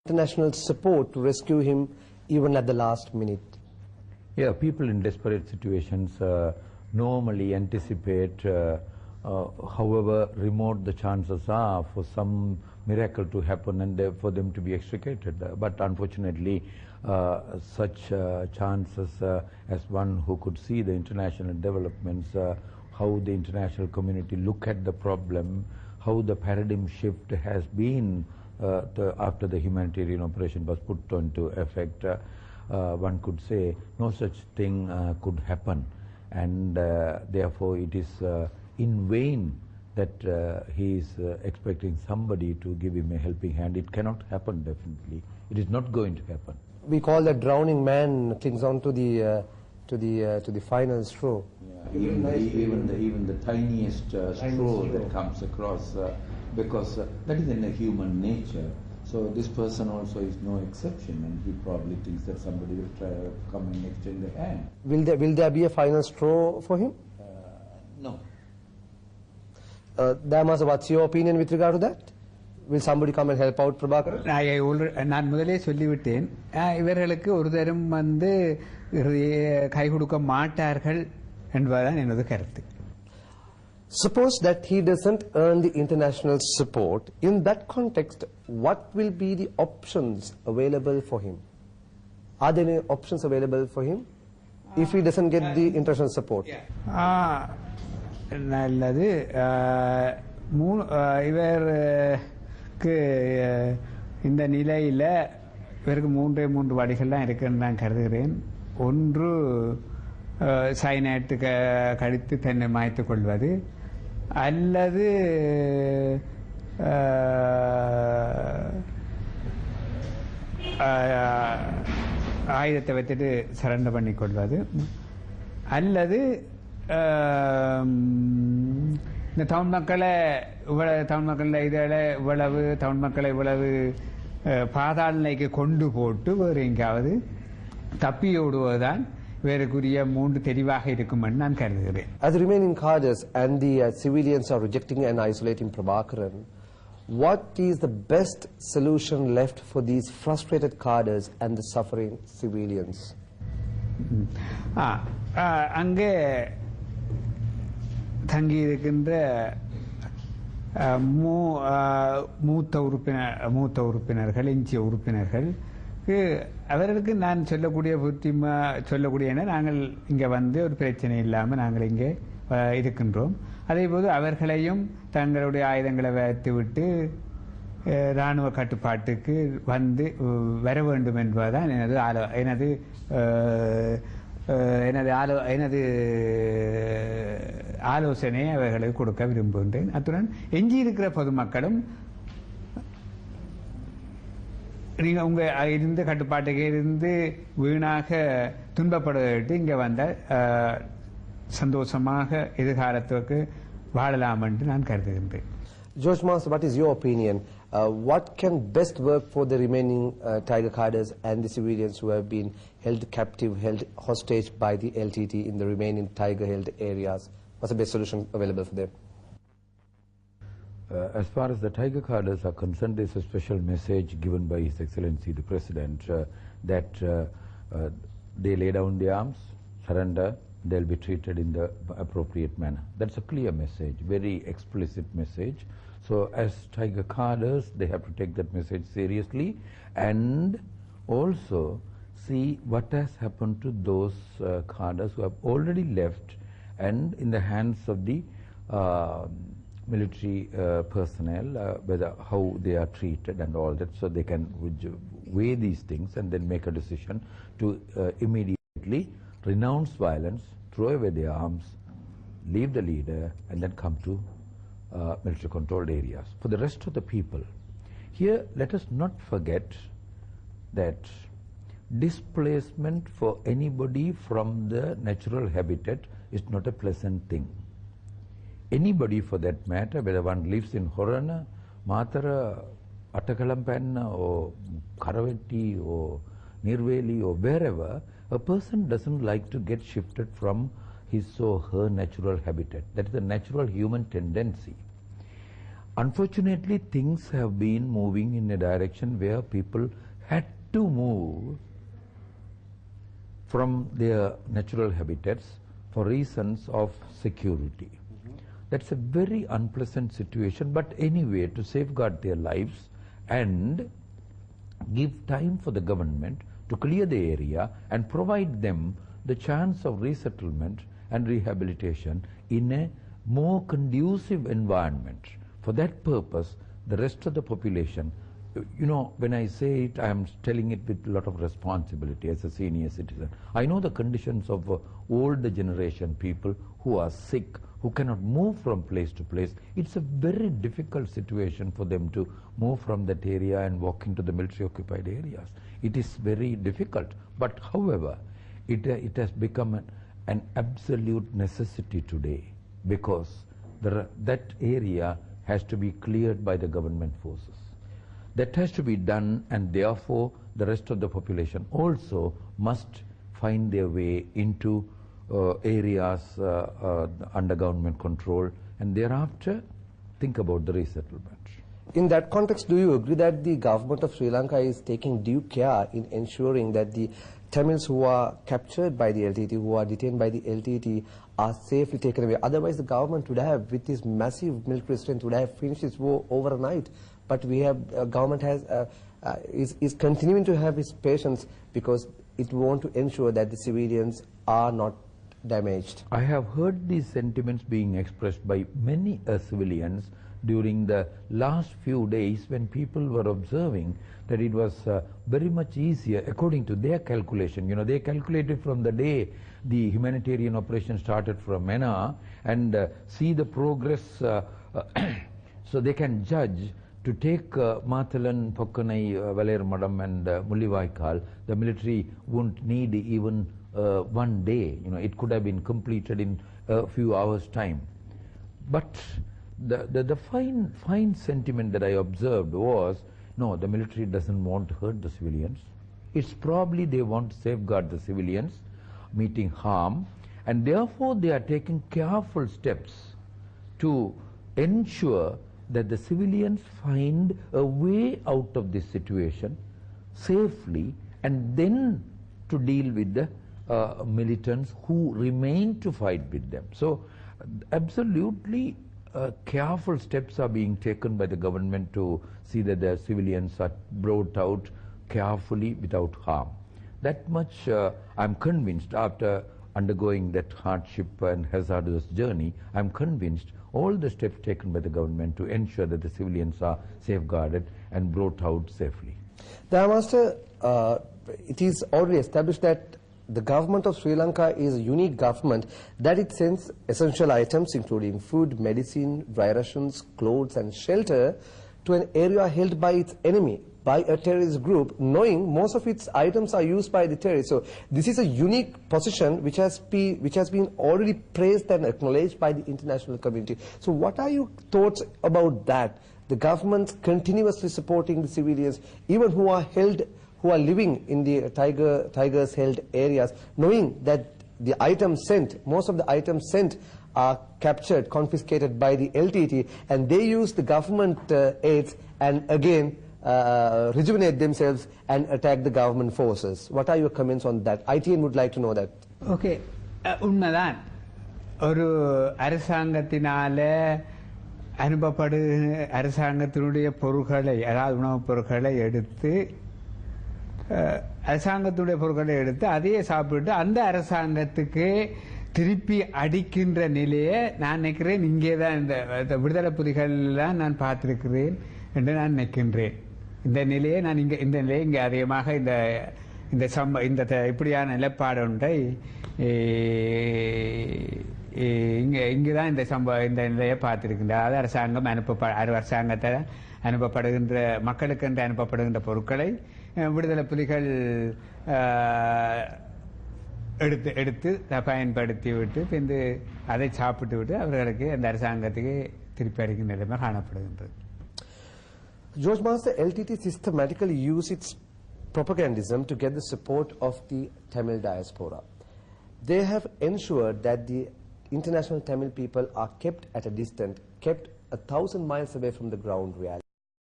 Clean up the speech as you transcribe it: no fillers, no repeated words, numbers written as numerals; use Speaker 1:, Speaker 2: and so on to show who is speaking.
Speaker 1: international support to rescue him even at the last minute?
Speaker 2: Yeah, people in desperate situations normally anticipate, however remote the chances are, for some miracle to happen and for them to be extricated. But unfortunately, such chances, as one who could see the international developments, how the international community look at the problem, how the paradigm shift has been after the humanitarian operation was put into effect, one could say no such thing could happen, and therefore it is in vain that he is expecting somebody to give him a helping hand. It cannot happen, definitely. It is not going to happen.
Speaker 1: We call that drowning man clings on to the final straw.
Speaker 2: Yeah, even the tiniest straw that comes across, because that is in a human nature. So this person also is no exception, and he probably thinks that somebody will try to come and extend the hand.
Speaker 1: Will there be a final straw for him?
Speaker 2: No.
Speaker 1: Daya, what's your opinion with regard to that? Will somebody come and help out Prabhakar?
Speaker 3: நான் முதலே சொல்லிவிட்டேன், இவர்களுக்கு ஒரு தரம் வந்து கை கொடுக்க மாட்டார்கள் என்பதுதான் எனது கருத்து.
Speaker 1: Suppose that he doesn't earn the international support. In that context, what will be the options available for him? Are there any options available for him if he doesn't get the international support?
Speaker 3: நல்லது. இவருக்கு இந்த நிலையில் இவருக்கு மூன்று வழிகள்லாம் இருக்குன்னு நான் கருதுகிறேன். ஒன்று, சைனைட்டு கழித்து தன்னை மாய்த்துக் கொள்வது, அல்லது ஆயுதத்தை வைத்துட்டு சரண்டர் பண்ணிக்கொள்வது, அல்லது இந்த தமிழ் மக்களை இவ்வளவு பாதாள நிலைக்கு கொண்டு போட்டு வேறு எங்காவது தப்பி ஓடுவதுதான் வேறுக்குரிய மூன்று தெரிவாக இருக்கும் என்று நான் கருதுகிறேன்.
Speaker 1: As the remaining cadres and the civilians are rejecting and isolating Prabhakaran, what is the best solution left for these frustrated cadres and the suffering civilians?
Speaker 3: அங்கே தங்கி இருக்கின்ற மூத்த உறுப்பினர்கள், எஞ்சிய உறுப்பினர்கள், அவர்களுக்கு நான் சொல்லக்கூடிய நாங்கள் இங்கே வந்து ஒரு பிரச்சனை இல்லாமல் நாங்கள் இங்கே இருக்கின்றோம். அதேபோது அவர்களையும் தங்களுடைய ஆயுதங்களை வைத்துவிட்டு இராணுவ கட்டுப்பாட்டுக்கு வர வேண்டும் என்பதுதான் எனது ஆலோசனையை அவர்களுக்கு கொடுக்க விரும்புகின்றேன். அத்துடன் எஞ்சி இருக்கிற பொதுமக்களும் நீங்க உங்க இருந்து கட்டுப்பாட்டுக்கு இருந்து வீணாக துன்பப்படுவதற்கு இங்க வந்த சந்தோஷமாக எதிர்காலத்துக்கு வாழலாம் என்று நான் கருதுகின்றேன்.
Speaker 1: George Master, what is your opinion? What can best work for the remaining Tiger cadres and the civilians who have been held captive, held hostage by the LTTE in the remaining Tiger-held areas? What's the best solution available for them?
Speaker 2: As far as the Tiger cadres are concerned, there is a special message given by His Excellency the President that they lay down their arms, surrender, they'll be treated in the appropriate manner. That's a clear message, very explicit message. So as Tiger cadres, they have to take that message seriously and also see what has happened to those cadres who have already left and in the hands of the military personnel, whether how they are treated and all that, so they can weigh these things and then make a decision to immediately renounce violence, throw away their arms, leave the leader, and then come to military controlled areas. For the rest of the people, here let us not forget that displacement for anybody from the natural habitat is not a pleasant thing. Anybody for that matter, whether one lives in Horana, Matara, Attakalampanna or Karavetti or Nirveli or wherever, a person doesn't like to get shifted from his or her natural habitat. That is a natural human tendency. Unfortunately, things have been moving in a direction where people had to move from their natural habitats for reasons of security. That's a very unpleasant situation, but anyway, to safeguard their lives and give time for the government to clear the area and provide them the chance of resettlement and rehabilitation in a more conducive environment. For that purpose, the rest of the population, you know, when I say it, I am telling it with a lot of responsibility as a senior citizen. I know the conditions of older generation people who are sick, who cannot move from place to place. It's a very difficult situation for them to move from that area and walk into the military occupied areas. It is very difficult, but however, it has become an absolute necessity today, because that area has to be cleared by the government forces. That has to be done, and therefore the rest of the population also must find their way into areas under government control, and thereafter think about the resettlement.
Speaker 1: In that context, do you agree that the government of Sri Lanka is taking due care in ensuring that the Tamils who are captured by the LTTE, who are detained by the LTTE, are safely taken away? Otherwise, the government would have, with this massive military strength, would have finished its war overnight. But we have, government has, is continuing to have its patience because it wants to ensure that the civilians are not damaged.
Speaker 2: I have heard these sentiments being expressed by many civilians during the last few days, when people were observing that it was very much easier according to their calculation. You know, they calculated from the day the humanitarian operation started from MENA and see the progress so they can judge. To take Mathalan, Pokkanai, Valer Madam and Mullivaikal, the military wouldn't need even 1 day. You know, it could have been completed in a few hours' time. But the fine sentiment that I observed was, no, the military doesn't want to hurt the civilians. It's probably they want to safeguard the civilians meeting harm, and therefore they are taking careful steps to ensure that the civilians find a way out of this situation safely, and then to deal with the militants who remain to fight with them. So absolutely careful steps are being taken by the government to see that the civilians are brought out carefully without harm. That much I'm convinced, after undergoing that hardship and hazardous journey, I'm convinced all the steps taken by the government to ensure that the civilians are safeguarded and brought out safely.
Speaker 1: Daya Master, it is already established that the government of Sri Lanka is a unique government, that it sends essential items including food, medicine, dry rations, clothes and shelter to an area held by its enemy, by a terrorist group, knowing most of its items are used by the terrorists. So this is a unique position which has been already praised and acknowledged by the international community. So what are your thoughts about that? The government continuously supporting the civilians, even who are living in the tigers held areas, knowing that the items sent, most of the items sent are captured, confiscated by the LTTE, and they use the government aids and again rejuvenate themselves and attack the government forces. What are your comments on that? ITN would like to know that.
Speaker 3: Okay, உண்மைதான். ஒரு அரசாங்கத்தினால அரசாங்கத்தினுடைய பொருட்களை, அதாவது உணவுப் பொருட்களை எடுத்து அரசாங்கத்துடைய பொருட்களை எடுத்து அதையே சாப்பிட்டு அந்த அரசாங்கத்துக்கு திருப்பி அடிக்கின்ற நிலையை நான் நினைக்கிறேன். இங்கே தான் இந்த விடுதலை புலிகள்லாம் நான் பார்த்திருக்கிறேன் என்று நான் நினைக்கின்றேன். இந்த நிலையை நான் இந்த நிலையை இங்கே அதிகமாக இந்த இப்படியான நிலைப்பாடு ஒன்றை இங்குதான் இந்த நிலையை பார்த்திருக்கின்றேன். அதாவது அரசாங்கத்தை அனுப்பப்படுகின்ற மக்களுக்கென்று அனுப்பப்படுகின்ற பொருட்களை விடுதலை புலிகள் எடுத்து பயன்படுத்தி விட்டு பின்பு அதை சாப்பிட்டு விட்டு அவர்களுக்கு அந்த அரசாங்கத்துக்கு திருப்பி அடிக்கும் நிலைமை காணப்படுகின்றது.
Speaker 1: George Master, LTTE systematically use its propagandism to get the support of the Tamil diaspora. They have ensured that the international Tamil people are kept at a distance, kept 1,000 miles away from the ground reality.